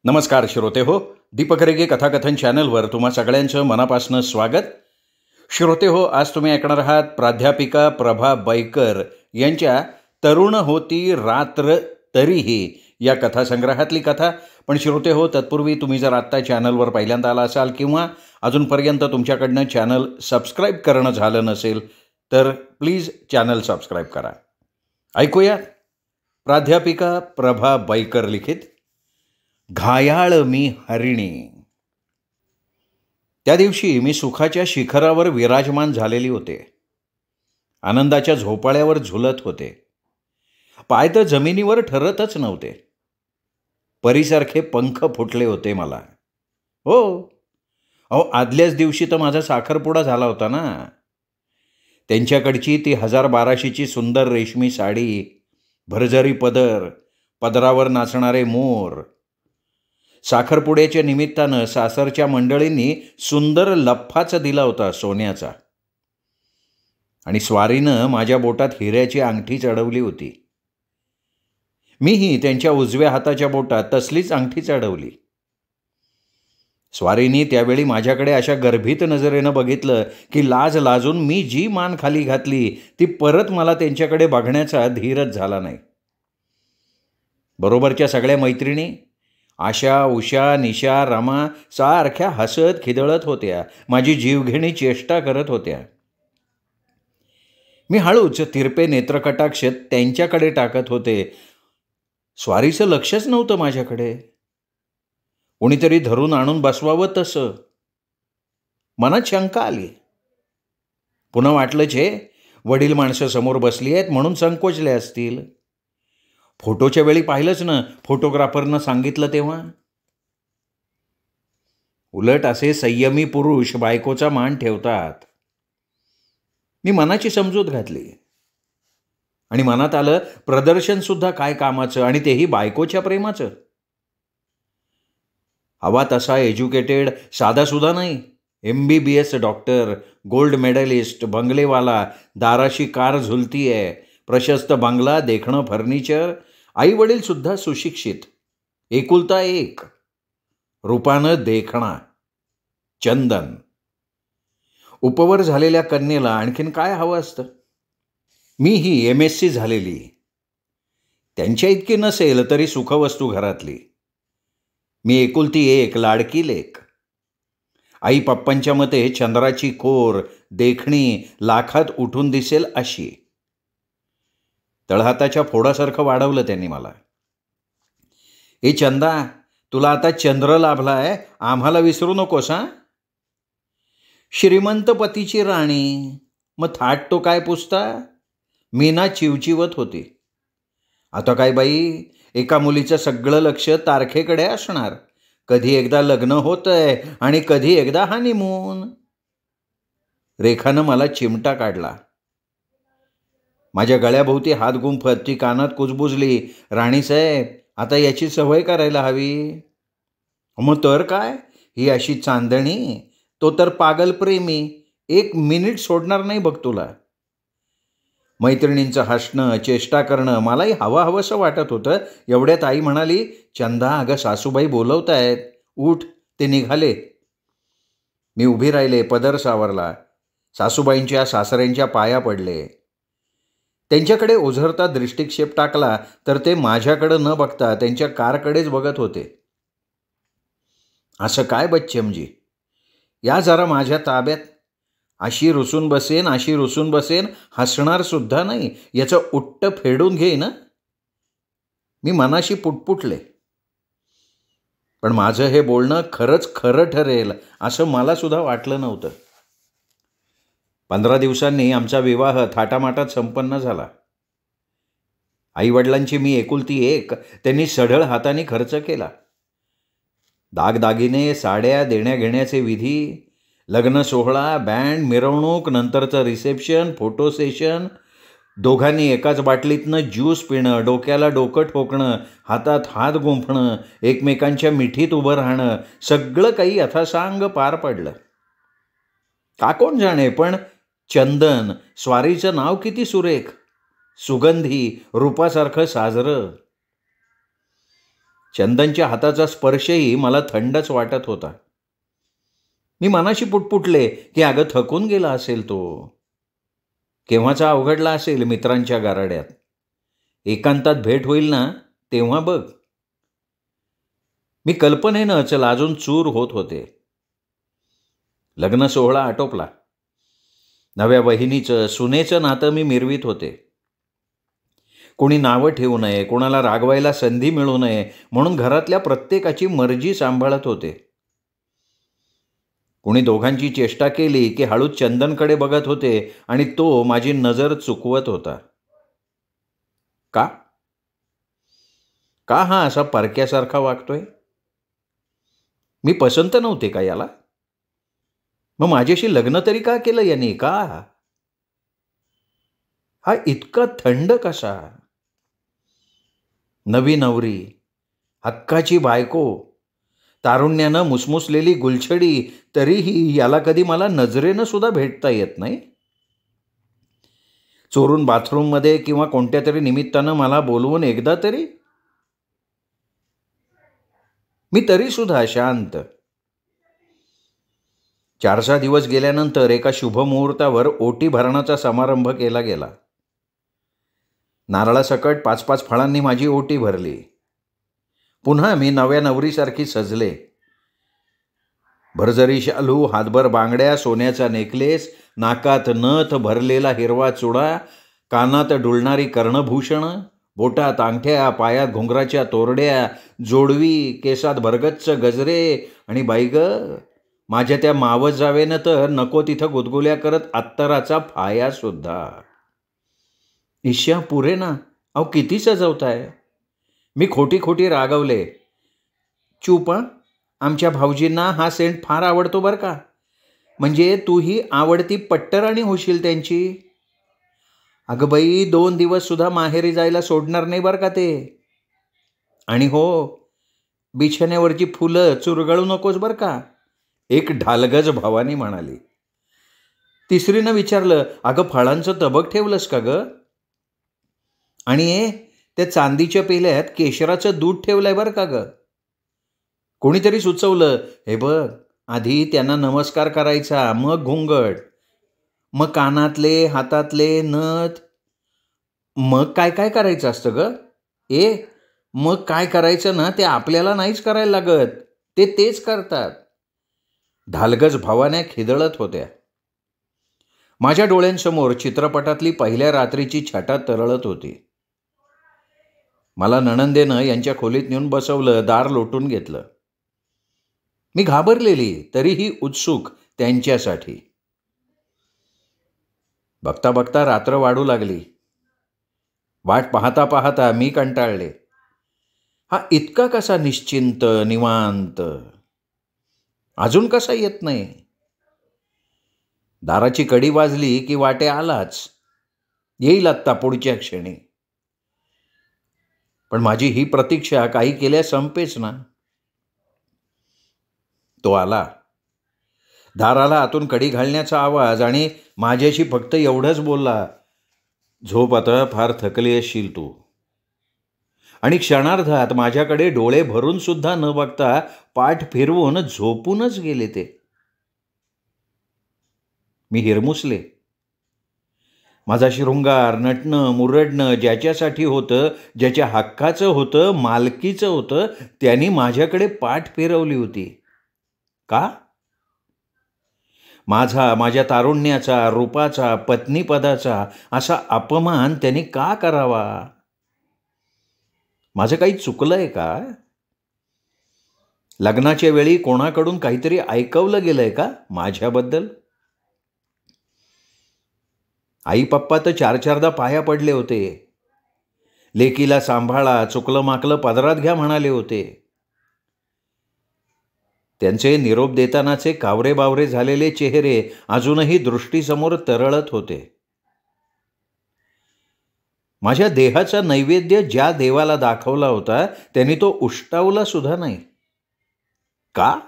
नमस्कार श्रोते हो. दीपक रेगे कथाकथन चॅनलवर तुम्हा सगळ्यांचं मनापासून स्वागत. श्रोते हो, आज तुम्ही ऐकणार आहात प्राध्यापिका प्रभा बैकर यांच्या तरुण होती रात्र तरीही या कथासंग्रहातली कथा. पण श्रोते हो, तत्पूर्वी तुम्ही जर आत्ता चॅनलवर पहिल्यांदा आला असाल किंवा अजूनपर्यंत तुमच्याकडनं चॅनल सबस्क्राईब करणं झालं नसेल तर प्लीज चॅनल सबस्क्राईब करा. ऐकूया प्राध्यापिका प्रभा बैकर लिखित घायाळ मी हरिणी. त्या दिवशी मी सुखाच्या शिखरावर विराजमान झालेली होते. आनंदाच्या झोपाळ्यावर झुलत होते. पाय तर जमिनीवर ठरतच नव्हते. परीसारखे पंख फुटले होते मला. हो अहो, आदल्याच दिवशी तर माझा साखरपुडा झाला होता ना. त्यांच्याकडची ती 1200ची सुंदर रेशमी साडी, भरजरी पदर, पदरावर नाचणारे मोर. साखरपुड्याच्या निमित्तानं सासरच्या मंडळींनी सुंदर लफ्फाच दिला होता सोन्याचा. आणि स्वारीनं माझ्या बोटात हिऱ्याची अंगठी चढवली होती. मीही त्यांच्या उजव्या हाताच्या बोटात तसलीच अंगठी चढवली. स्वारीनी त्यावेळी माझ्याकडे अशा गर्भित नजरेनं बघितलं की लाज लाजून मी जी मान खाली घातली ती परत मला त्यांच्याकडे बघण्याचा धीरच झाला नाही. बरोबरच्या सगळ्या मैत्रिणी आशा, उषा, निशा, रमा सारख्या हसत खिदळत होत्या, माझी जीवघेणी चेष्टा करत होत्या. मी हळूच तिरपे नेत्रकटाक्ष त्यांच्याकडे टाकत होते. स्वारीचं लक्षच नव्हतं माझ्याकडे. कोणीतरी धरून आणून बसवावं तसं. मनात शंका आली. पुन्हा वाटलं जे वडील माणसं समोर बसली आहेत म्हणून संकोचले असतील. फोटोच्या वेळी पाहिलंच ना, फोटोग्राफरनं सांगितलं तेव्हा. उलट असे संयमी पुरुष बायकोचा मान ठेवतात. मी मनाची समजूत घातली आणि मनात आलं प्रदर्शन सुद्धा काय कामाचं, आणि तेही बायकोच्या प्रेमाचं. हवा तसा एज्युकेटेड, साधासुद्धा नाही. MBBS डॉक्टर, गोल्ड मेडलिस्ट, बंगलेवाला, दाराशी कार झुलती आहे, प्रशस्त बंगला, देखणं फर्निचर, आई वडील सुद्धा सुशिक्षित, एकुलता एक, रूपानं देखणा, चंदन. उपवर झालेल्या कन्येला आणखीन काय हवं असतं. मीही MSc झालेली. त्यांच्या इतकी नसेल तरी सुखवस्तू घरातली. मी एकुलती एक, लाडकी लेक. आई पप्पांच्या मते चंद्राची कोर, देखणी, लाखात उठून दिसेल अशी. तळहाताच्या फोडासारखं वाढवलं त्यांनी मला. ए चंदा, तुला आता चंद्र लाभलाय, आम्हाला विसरू नकोस हा. श्रीमंत पतीची राणी, मग थाट तो काय पुसता. मीना चिवचिवत होती. आता काय बाई, एका मुलीचं सगळं लक्ष तारखेकडे असणार. कधी एकदा लग्न होतंय आणि कधी एकदा हनीमून. रेखानं मला चिमटा काढला. माझ्या गळ्याभोवती हात गुंफत ती कानात कुजबुजली. राणीसाहेब, आता याची सवय करायला हवी. मग तर काय, ही अशी चांदणी, तो तर पागल प्रेमी, 1 मिनिट सोडणार नाही बघ तुला. मैत्रिणींचं हसणं, चेष्टा करणं मलाही हवंसं वाटत होतं. एवढ्यात आई म्हणाली, चंदा, अगं सासूबाई बोलवतायत, उठ. ते निघाले. मी उभी राहिले, पदर सावरला, सासूबाईंच्या सासऱ्यांच्या पाया पडले. त्यांच्याकडे ओझरता दृष्टिक्षेप टाकला तर ते माझ्याकडं न बघता त्यांच्या कारकडेच बघत होते. असं काय बच्चमजी, या जरा माझ्या ताब्यात. अशी रुसून बसेन, अशी रुसून बसेन, हसणार सुद्धा नाही, याचं उट्ट फेडून घेईन. मी मनाशी पुटपुटले. पण माझं हे बोलणं खरंच खरं ठरेल असं मला सुद्धा वाटलं नव्हतं. 15 दिवसांनी आमचा विवाह थाटामाटात संपन्न झाला. आईवडिलांची मी एकुलती एक, त्यांनी सढळ हाताने खर्च केला. दागदागिने, साड्या, देण्याघेण्याचे विधी, लग्न सोहळा, बँड, मिरवणूक, नंतरचं रिसेप्शन, फोटो सेशन, दोघांनी एकाच बाटलीतनं ज्यूस पिणं, डोक्याला डोकं ठोकणं, हातात हात गुंफणं, एकमेकांच्या मिठीत उभं राहणं, सगळं काही यथासांग पार पडलं. का कोण जाणे, पण चंदन, स्वारीचं नाव किती सुरेख, सुगंधी, रूपासारखं साजरं. चंदनच्या हाताचा स्पर्शही मला थंडच वाटत होता. मी मनाशी पुटपुटले की अगं थकून गेला असेल तो, केव्हाचा अवघडला असेल मित्रांच्या गाराड्यात. एकांतात भेट होईल ना तेव्हा बघ. मी कल्पनेनंच लाजून चूर होत होते. लग्न सोहळा आटोपला. नव्या बहिणीचं सुनेचं नातं मी मिरवीत होते. कोणी नावं ठेवू नये, कोणाला रागवायला संधी मिळू नये म्हणून घरातल्या प्रत्येकाची मर्जी सांभाळत होते. कोणी दोघांची चेष्टा केली की हळूच चंदनकडे बघत होते आणि तो माझी नजर चुकवत होता. का का हा असा परक्यासारखा वागतोय? मी पसंत नव्हते का याला? मग माझ्याशी लग्न तरी का केलं याने? का हा इतका थंड कसा? नवी नवरी, हक्काची बायको, तारुण्यानं मुसमुसलेली गुलछडी, तरीही याला कधी मला नजरेनं सुद्धा भेटता येत नाही. चोरून बाथरूममध्ये किंवा कोणत्या तरी निमित्तानं मला बोलवून एकदा तरी. मी तरी सुद्धा शांत. 4-6 दिवस गेल्यानंतर एका शुभमुहूर्तावर ओटी भरणाचा समारंभ केला गेला. नारळासकट 5-5 फळांनी माझी ओटी भरली. पुन्हा मी नव्या नवरीसारखी सजले. भरजरी शालू, हातभर बांगड्या, सोन्याचा नेकलेस, नाकात नथ, भरलेला हिरवा चुडा, कानात डुलणारी कर्णभूषणं, बोटात अंगठ्या, पायात घुंगराच्या तोरड्या, जोडवी, केसात भरगच्च गजरे आणि बाई ग, माझ्या त्या मावस जावेनं तर नको तिथं गुदगुल्या करत अत्तराचा फाया सुद्धा. ईश्या पुरे ना, अहो किती सजवताय. मी खोटी खोटी रागवले. चूप, आमच्या भाऊजींना हा सेंट फार आवडतो बरं का. म्हणजे तूही आवडती पट्टराणी होशील त्यांची. अगं बाई, 2 दिवस सुद्धा माहेरी जायला सोडणार नाही बरं का ते. आणि हो, बिछाण्यावरची फुलं चुरगळू नकोस बरं का, एक ढालगज भावानी म्हणाली. तिसरीनं विचारलं, अगं फळांचं तबक ठेवलंस का ग? आणि त्या चांदीच्या पेल्यात केशराचं दूध ठेवलंय बरं का ग. कोणीतरी सुचवलं, हे बघ, आधी त्यांना नमस्कार करायचा, मग घुंगट, मग कानातले, हातातले नथ, मग काय काय करायचं असतं ग. मग काय करायचं ना ते आपल्याला नाहीच करायला लागत, ते तेच करतात. ढालगज भावाने खिदळत होत्या. माझ्या डोळ्यांसमोर चित्रपटातली पहिल्या रात्रीची छटा तरळत होती. मला नणंदेनं यांच्या खोलीत नेऊन बसवलं, दार लोटून घेतलं. मी घाबरलेली तरीही उत्सुक त्यांच्यासाठी. बघता बघता रात्र वाढू लागली. वाट पाहता पाहता मी कंटाळले. हा इतका कसा निश्चिंत, निवांत, अजून कसा येत नाही? दाराची कडी वाजली की वाटे आलाच, येईल आत्ता पुढच्या क्षणी. पण माझी ही प्रतीक्षा काही केल्या संपेच ना. तो आला. दाराला आतून कडी घालण्याचा आवाज आणि माझ्याशी फक्त एवढंच बोलला, झोप आता, फार थकली असशील तू. आणि क्षणार्धात माझ्याकडे डोळे भरून सुद्धा न बघता पाठ फिरवून झोपूनच गेले ते. मी हिरमुसले. माझा शृंगार, नटणं, मुरडणं ज्याच्यासाठी होतं, ज्याच्या हक्काचं होतं, मालकीचं होतं, त्यांनी माझ्याकडे पाठ फिरवली होती. का? माझ्या तारुण्याचा, रूपाचा, पत्नीपदाचा असा अपमान त्यांनी का करावा? माझं काही चुकलंय का? लग्नाच्या वेळी कोणाकडून काहीतरी ऐकवलं गेलंय का माझ्याबद्दल? आई पप्पा तर 4-4दा पाया पडले होते. लेकीला सांभाळा, चुकलं माकलं पदरात घ्या म्हणाले होते. त्यांचे निरोप देतानाचे कावरे बावरे झालेले चेहरे अजूनही दृष्टीसमोर तरळत होते. माझ्या देहाचा नैवेद्य ज्या देवाला दाखवला होता त्यांनी तो उष्टावला सुद्धा नाही. का?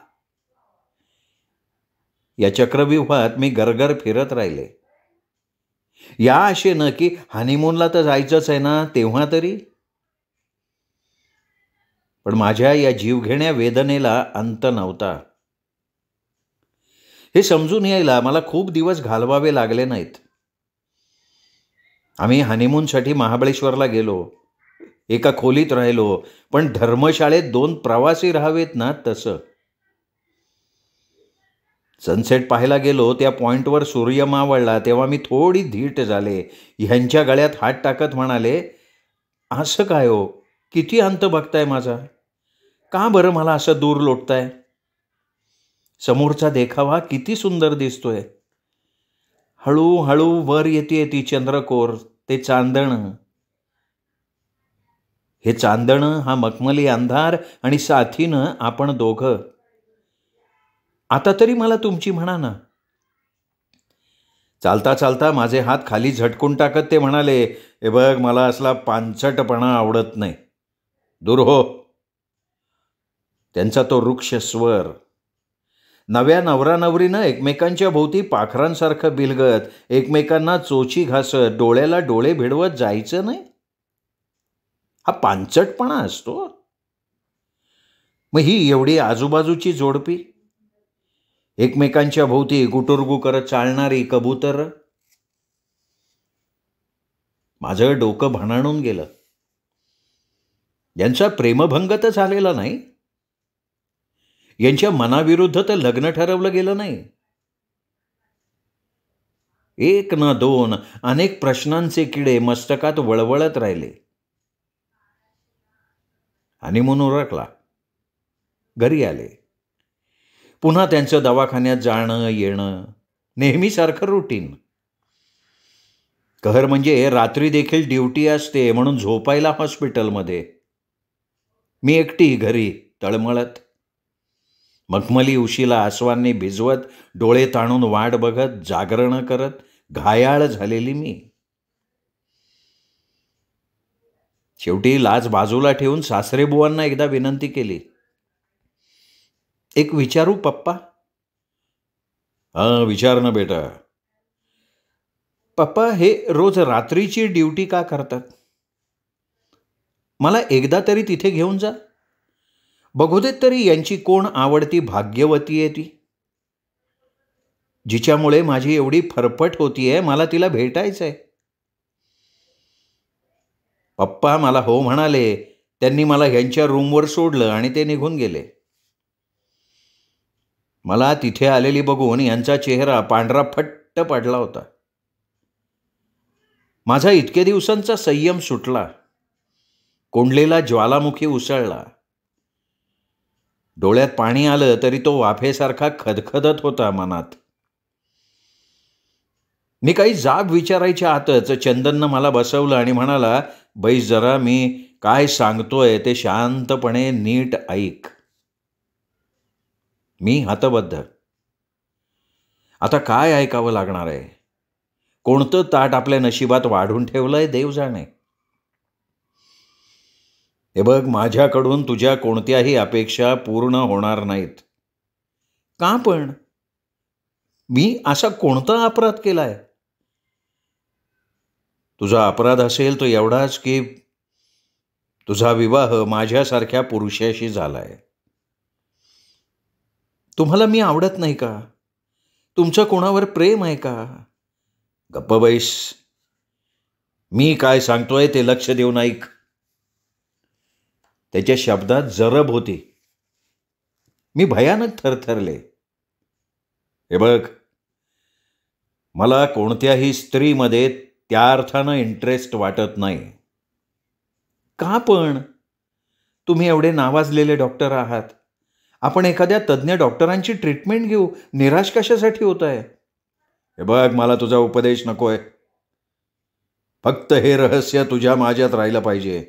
या चक्रव्यूहात मी गरगर फिरत राहिले. या आशेनं की हनीमूनला तर जायचंच आहे ना, तेव्हा तरी. पण माझ्या या जीवघेण्या वेदनेला अंत नव्हता. हे समजून यायला मला खूप दिवस घालवावे लागले नाहीत. आम्ही हनीमूनसाठी महाबळेश्वरला गेलो. एका खोलीत राहिलो, पण धर्मशाळेत 2 प्रवासी राहावेत ना तसं. सनसेट पाहायला गेलो, त्या पॉईंटवर सूर्य मावळला तेव्हा मी थोडी धीट झाले. ह्यांच्या गळ्यात हात टाकत म्हणाले, असं काय हो, किती अंत बघताय माझा? का बरं मला असं दूर लोटताय? समोरचा देखावा किती सुंदर दिसतोय. हळूहळू वर येते ती चंद्रकोर, ते चांदणं. हे चांदणं, हा मखमली अंधार आणि साथीनं आपण दोघं. आता तरी मला तुमची म्हणा ना. चालता चालता माझे हात खाली झटकून टाकत ते म्हणाले, हे बघ, मला असला पांचटपणा आवडत नाही, दूर हो. त्यांचा तो वृक्ष स्वर. नव्या नवरा नवरीनं एकमेकांच्या भोवती पाखरांसारखं बिलगत, एकमेकांना चोची घासत, डोळ्याला डोळे भिडवत जायचं नाही, हा पांचटपणा असतो. मग ही एवढी आजूबाजूची जोडपी, एकमेकांच्या भोवती गुटुरगू करत चालणारी कबूतर. माझं डोकं भणाणून गेलं. यांचा प्रेमभंग तर झालेला नाही, यांच्या मनाविरुद्ध तर लग्न ठरवलं गेलं नाही. 1 ना 2 अनेक प्रश्नांचे किडे मस्तकात वळवळत राहिले. हनीमून उरकला. घरी आले. पुन्हा त्यांचं दवाखान्यात जाणं येणं, नेहमीसारखं रुटीन. कहर म्हणजे रात्री देखील ड्युटी असते म्हणून झोपायला हॉस्पिटलमध्ये. मी एकटी घरी तळमळत. मखमली उशीला आसवांनी भिजवत, डोळे ताणून वाट बघत, जागरणं करत, घायाळ झालेली मी. शेवटी लाज बाजूला ठेवून सासरेबुवांना एकदा विनंती केली, एक विचारू पप्पा? हां, विचार ना बेटा. पप्पा, हे रोज रात्रीची ड्युटी का करतात? मला एकदा तरी तिथे घेऊन जा. बघू देत तरी यांची कोण आवडती भाग्यवती आहे ती, जिच्यामुळे माझी एवढी फरफट होतीये. मला तिला भेटायचंय. पप्पा मला हो म्हणाले. त्यांनी मला ह्यांच्या रूमवर सोडलं आणि ते निघून गेले. मला तिथे आलेली बघून यांचा चेहरा पांढरा फट्ट पडला होता. माझा इतक्या दिवसांचा संयम सुटला. कोंडलेला ज्वालामुखी उसळला. डोळ्यात पाणी आलं तरी तो वाफेसारखा खदखदत होता मनात. मी काही जाब विचारायच्या आतच चंदननं मला बसवलं आणि म्हणाला, बैस जरा, मी काय सांगतोय ते शांतपणे नीट ऐक. मी हतबद्ध. आता काय ऐकावं लागणार आहे? कोणतं ताट आपल्या नशिबात वाढून ठेवलंय देव जाणे. हे बघ, माझ्याकडून तुझ्या कोणत्याही अपेक्षा पूर्ण होणार नाहीत. का पण? मी असा कोणता अपराध केलाय? तुझा अपराध असेल तो एवढाच की तुझा विवाह माझ्यासारख्या पुरुषाशी झालाय. तुम्हाला मी आवडत नाही का? तुमचं कोणावर प्रेम आहे का? गप्प बैस. मी काय सांगतोय ते लक्ष देऊन ऐक. त्याच्या शब्दात जरब होती. मी भयानक थरथरले. हे बघ, मला कोणत्याही स्त्रीमध्ये त्या अर्थानं इंटरेस्ट वाटत नाही. का पण? तुम्ही एवढे नावाजलेले डॉक्टर आहात. आपण एखाद्या तज्ज्ञ डॉक्टरांची ट्रीटमेंट घेऊ. निराश कशासाठी होत आहे? हे बघ, मला तुझा उपदेश नकोय. फक्त हे रहस्य तुझ्या माझ्यात राहिलं पाहिजे.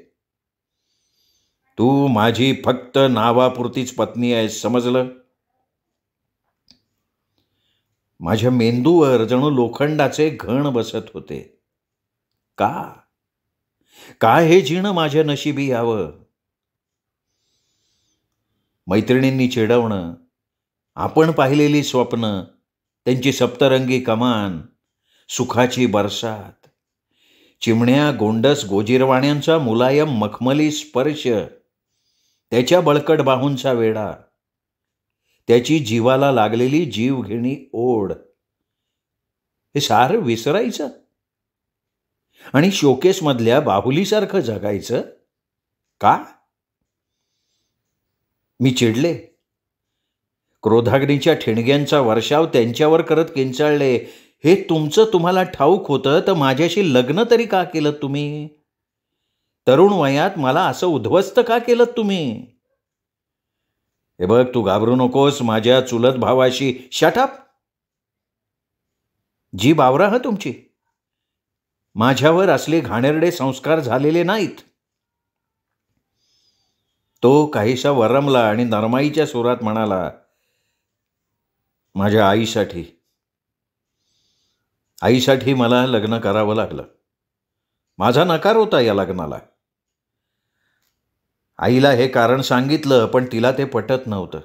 तू माझी फक्त नावापुरतीच पत्नी आहेस, समजलं? माझ्या मेंदूवर जणू लोखंडाचे घण बसत होते. का? काय हे जिणं माझ्या नशिबी यावं? मैत्रिणींनी चिडवणं, आपण पाहिलेली स्वप्न, त्यांची सप्तरंगी कमान, सुखाची बरसात, चिमण्या, गोंडस, गोजीरवाण्यांचा मुलायम मखमली स्पर्श, त्याच्या बळकट बाहूंचा वेढा, त्याची जीवाला लागलेली जीवघेणी ओढ, हे सारं विसरायचं आणि शोकेसमधल्या बाहुलीसारखं जगायचं का? मी चिडले. क्रोधाग्नीच्या ठिणग्यांचा वर्षाव त्यांच्यावर करत किंचाळले, हे तुमचं तुम्हाला ठाऊक होतं तर माझ्याशी लग्न तरी का केलं तुम्ही? तरुण वयात मला असं उद्ध्वस्त का केलं तुम्ही? हे बघ, तू घाबरू नकोस माझ्या चुलत भावाशी. Shut up. जी बावरा हा तुमची. माझ्यावर असले घाणेरडे संस्कार झालेले नाहीत. तो काहीसा वरमला आणि नरमाईच्या सुरात म्हणाला, माझ्या आईसाठी मला लग्न करावं लागलं. माझा नकार होता या लग्नाला. आईला हे कारण सांगितलं, पण तिला ते पटत नव्हतं.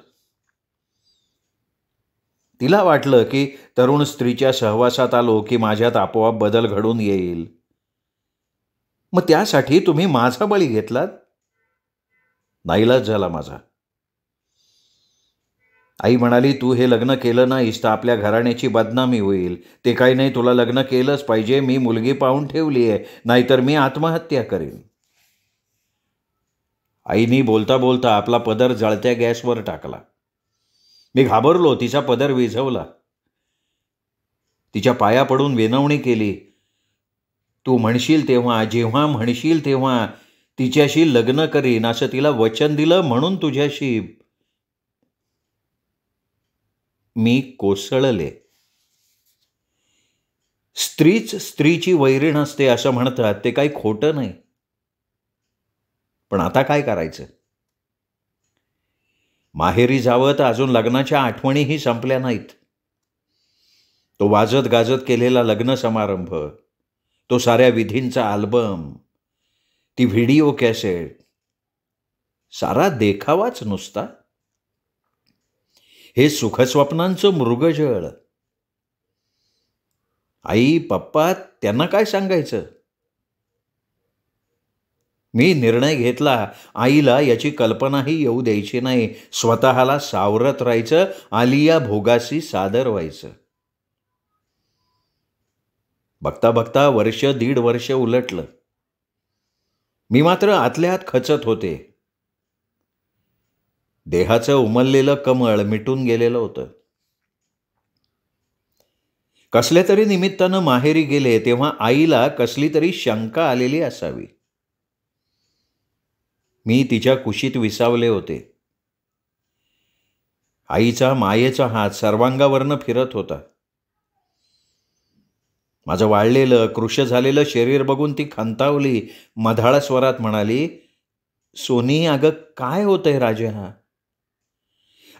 तिला वाटलं की तरुण स्त्रीच्या सहवासात आलो की माझ्यात आपोआप बदल घडून येईल. मग त्यासाठी तुम्ही माझा बळी घेतलात. नाईलाज झाला माझा. आई म्हणाली, तू हे लग्न केलं नाहीस तर आपल्या घराण्याची बदनामी होईल. ते काही नाही, तुला लग्न केलंच पाहिजे. मी मुलगी पाहून ठेवली आहे, नाहीतर मी आत्महत्या करीन. आईनी बोलता बोलता आपला पदर जळत्या गॅसवर टाकला. मी घाबरलो. तिचा पदर विझवला. तिच्या पाया पडून विनवणी केली. तू म्हणशील तेव्हा, जेव्हा म्हणशील तेव्हा तिच्याशी लग्न करीन असं तिला वचन दिलं, म्हणून तुझ्याशी. मी कोसळले. स्त्रीच स्त्रीची वैरीण असते असं म्हणतात, ते काही खोटं नाही. पण आता काय करायचं? माहेरी जावं तर अजून लग्नाच्या आठवणीही संपल्या नाहीत. तो वाजत गाजत केलेला लग्न समारंभ, तो साऱ्या विधींचा अल्बम, ती व्हिडिओ कॅसेट, सारा देखावाच नुसता. हे सुखस्वप्नांचं मृगजळ. आई पप्पा त्यांना काय सांगायचं? मी निर्णय घेतला, आईला याची कल्पनाही येऊ द्यायची नाही. स्वतःला सावरत राहायचं, आलिया भोगासी सादर व्हायचं. बघता बघता वर्ष, 1.5 वर्ष उलटलं. मी मात्र आतल्या आत खचत होते. देहाचं उमललेलं कमळ मिटून गेलेलं होतं. कसल्या तरी निमित्तानं माहेरी गेले तेव्हा आईला कसली तरी शंका आलेली असावी. मी तिच्या कुशीत विसावले होते. आईचा मायेचा हात सर्वांगावरनं फिरत होता. माझं वाळलेलं, कृश झालेलं शरीर बघून ती खंतावली. मधाळ स्वरात म्हणाली, सोनी, अगं काय होतंय राजा?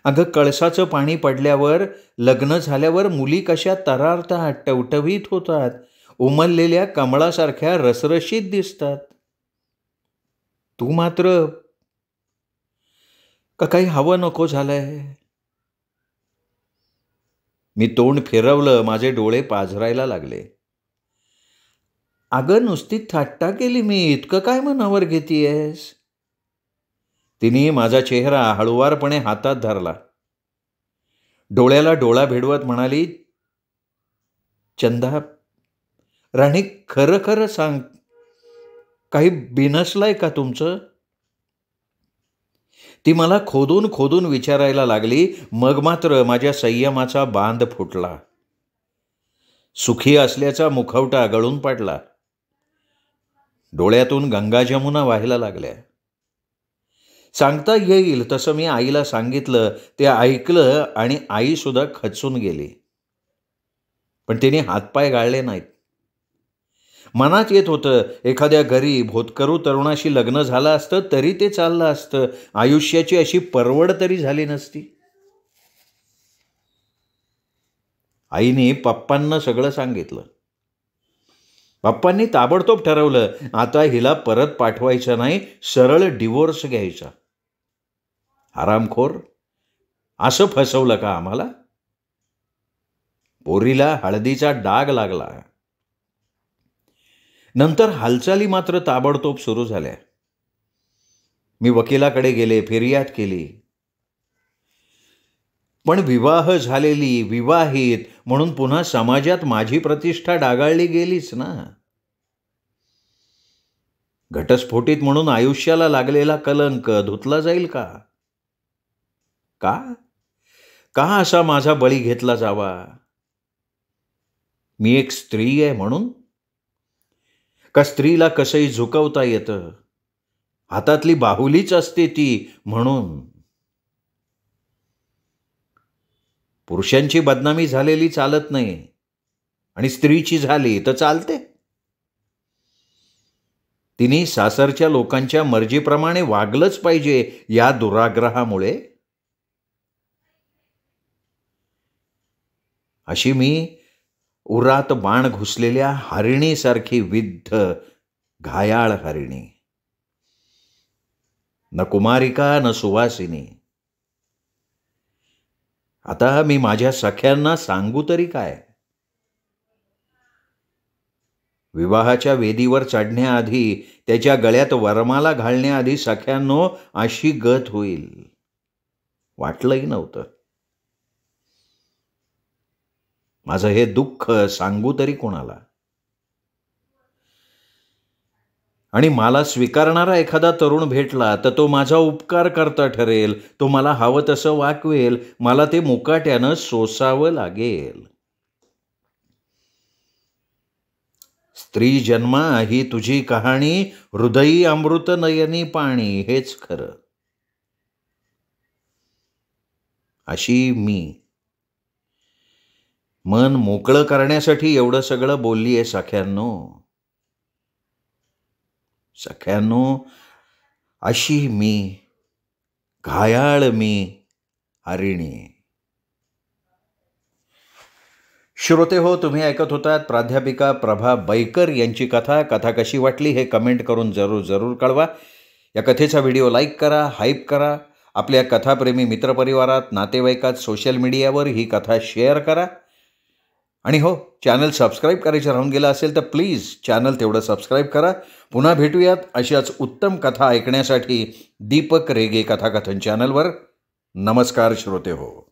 अगं कळसाचं पाणी पडल्यावर, लग्न झाल्यावर मुली कशा तरारतात, टवटवीत होतात, उमललेल्या कमळासारख्या रसरशीत दिसतात. तू मात्र का काही हवं नको झालंय? मी तोंड फिरवलं. माझे डोळे पाझरायला लागले. अगं नुसती थट्टा केली मी, इतकं काय मनावर घेतीयस? तिने माझा चेहरा हळुवारपणे हातात धरला. डोळ्याला डोळा भिडवत म्हणाली, चंदा राणी, खरं खरं सांग, काही बिनसलंय का तुमचं? ती मला खोदून खोदून विचारायला लागली. मग मात्र माझ्या संयमाचा बांध फुटला. सुखी असल्याचा मुखवटा गळून पडला. डोळ्यातून गंगा जमुना व्हायला लागल्या. सांगता येईल तसं मी आईला सांगितलं. ते ऐकलं आणि आईसुद्धा खचून गेली. पण तिने हातपाय गाळले नाहीत. मनात येत होतं, एखाद्या गरीब होतकरू तरुणाशी लग्न झालं असतं तरी ते चाललं असतं. आयुष्याची अशी परवड तरी झाली नसती. आईने पप्पांना सगळं सांगितलं. पप्पांनी ताबडतोब ठरवलं, आता हिला परत पाठवायचं नाही, सरळ डिवोर्स घ्यायचा. हरामखोर, असं फसवलं का आम्हाला? पोरीला हळदीचा डाग लागला. नंतर हालचाली मात्र ताबडतोब सुरू झाल्या. मी वकिलाकडे गेले, फिर्याद केली. पण विवाह झालेली, विवाहित म्हणून पुन्हा समाजात माझी प्रतिष्ठा डागाळली गेलीच ना. घटस्फोटित म्हणून आयुष्याला लागलेला कलंक धुतला जाईल का? का का असा माझा बळी घेतला जावा? मी एक स्त्री आहे म्हणून? का स्त्रीला कसंही झुकवता येतं? हातातली बाहुलीच असते ती म्हणून? पुरुषांची बदनामी झालेली चालत नाही आणि स्त्रीची झाली तर चालते. तिने सासरच्या लोकांच्या मर्जीप्रमाणे वागलंच पाहिजे या दुराग्रहामुळे. अशी मी उरात बाण घुसलेल्या हरिणीसारखी विद्ध घायाळ हरिणी. न कुमारिका न सुवासिनी. आता मी माझ्या सख्यांना सांगू तरी काय? विवाहाच्या वेदीवर चढण्याआधी, त्याच्या गळ्यात वरमाला घालण्याआधी सख्यांनो अशी गत होईल वाटलंही नव्हतं. माझं हे दुःख सांगू तरी कोणाला? आणि मला स्वीकारणारा एखादा तरुण भेटला तर तो माझा उपकार करता ठरेल. तो मला हवं तसं वाकवेल. मला ते मुकाट्यानं सोसावं लागेल. स्त्री जन्मा ही तुझी कहाणी, हृदयी अमृत नयनी पाणी, हेच खरं. अशी मी मन मोकळं करण्यासाठी एवढं सगळं बोललीये सख्यांनो. सख्यांनो, अशी मी, घायाळ मी हरिणी. श्रोते हो, तुम्ही ऐकत होतात प्राध्यापिका प्रभा बैकर यांची कथा. कथा कशी वाटली हे कमेंट करून जरूर कळवा. या कथेचा व्हिडिओ लाईक करा, हाईप करा. आपल्या कथाप्रेमी मित्रपरिवारात, नातेवाईकात, सोशल मीडियावर ही कथा शेअर करा. आणि हो, चॅनल सबस्क्राईब करायचं राहून गेलं असेल तर प्लीज चॅनल तेवढं सबस्क्राईब करा. पुन्हा भेटूयात अशाच उत्तम कथा ऐकण्यासाठी दीपक रेगे कथाकथन चॅनलवर. नमस्कार श्रोते हो.